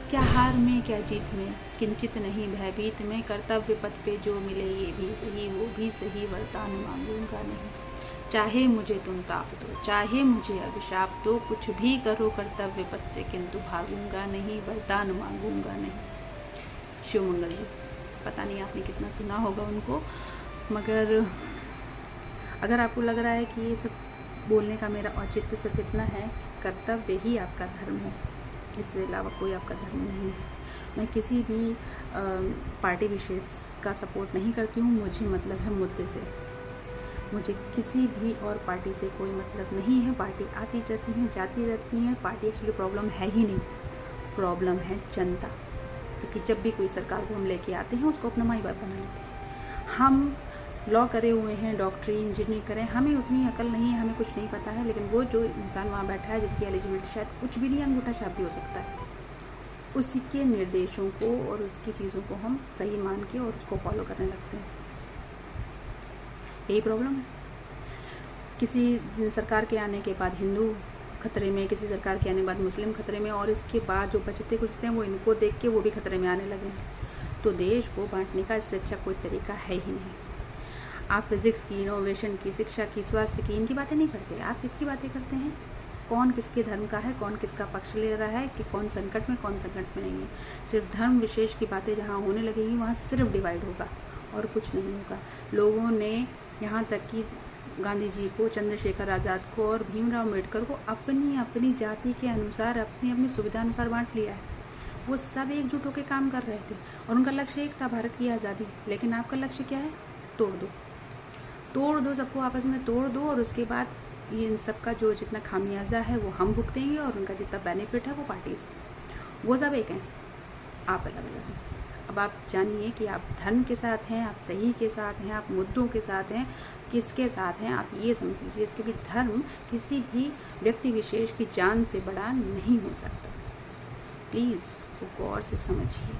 क्या हार में क्या जीत में, किंचित नहीं भयभीत में, कर्तव्य पथ पे जो मिले ये भी सही वो भी सही, वरदान मांगूंगा नहीं। चाहे मुझे तुम ताप दो, चाहे मुझे अभिशाप दो, कुछ भी करो कर्तव्य पथ से, किंतु भागूंगा नहीं, वरदान मांगूंगा नहीं। शिव मंगल जी, पता नहीं आपने कितना सुना होगा उनको, मगर अगर आपको लग रहा है कि ये सब बोलने का मेरा औचित्य सिर्फ इतना है, कर्तव्य ही आपका धर्म है, इससे अलावा कोई आपका धर्म नहीं है। मैं किसी भी पार्टी विशेष का सपोर्ट नहीं करती हूँ, मुझे मतलब है मुद्दे से, मुझे किसी भी और पार्टी से कोई मतलब नहीं है। पार्टी आती जाती हैं, जाती रहती हैं, पार्टी एक्चुअली प्रॉब्लम है ही नहीं, प्रॉब्लम है जनता, क्योंकि जब भी कोई सरकार को हम लेके आते हैं उसको अपना माई बाप बना लेते हैं। हम लॉ करे हुए हैं, डॉक्टरी इंजीनियरिंग करें, हमें उतनी अकल नहीं है, हमें कुछ नहीं पता है, लेकिन वो जो इंसान वहाँ बैठा है जिसकी एलिजिबिलिटी शायद कुछ भी नहीं, अंगूठा छाप भी हो सकता है, उसी के निर्देशों को और उसकी चीज़ों को हम सही मान के और उसको फॉलो करने लगते हैं। यही प्रॉब्लम है। किसी सरकार के आने के बाद हिंदू खतरे में, किसी सरकार के आने के बाद मुस्लिम खतरे में, और इसके बाद जो बचते कुचते हैं वो इनको देख के वो भी खतरे में आने लगे। तो देश को बांटने का इससे अच्छा कोई तरीका है ही नहीं। आप फिजिक्स की, इनोवेशन की, शिक्षा की, स्वास्थ्य की, इनकी बातें नहीं करते। आप किसकी बातें करते हैं? कौन किसके धर्म का है, कौन किसका पक्ष ले रहा है, कि कौन संकट में कौन संकट में नहीं है। सिर्फ धर्म विशेष की बातें जहाँ होने लगेगी वहाँ सिर्फ डिवाइड होगा और कुछ नहीं होगा। लोगों ने यहाँ तक कि गांधी जी को, चंद्रशेखर आज़ाद को और भीमराव अम्बेडकर को अपनी अपनी जाति के अनुसार, अपनी अपनी सुविधा अनुसार बांट लिया है। वो सब एकजुट होकर काम कर रहे थे और उनका लक्ष्य एक था, भारत की आज़ादी। लेकिन आपका लक्ष्य क्या है? तोड़ दो, तोड़ दो, सबको आपस में तोड़ दो, और उसके बाद ये इन सब का जो जितना खामियाजा है वो हम भुगतेंगे और उनका जितना बेनिफिट है वो पार्टीज, वो सब एक हैं, आप अलग अलग हैं। अब आप जानिए कि आप धर्म के साथ हैं, आप सही के साथ हैं, आप मुद्दों के साथ हैं, किसके साथ हैं आप ये समझ लीजिए, क्योंकि धर्म किसी भी व्यक्ति विशेष की जान से बड़ा नहीं हो सकता। प्लीज़ उसको गौर से समझिए।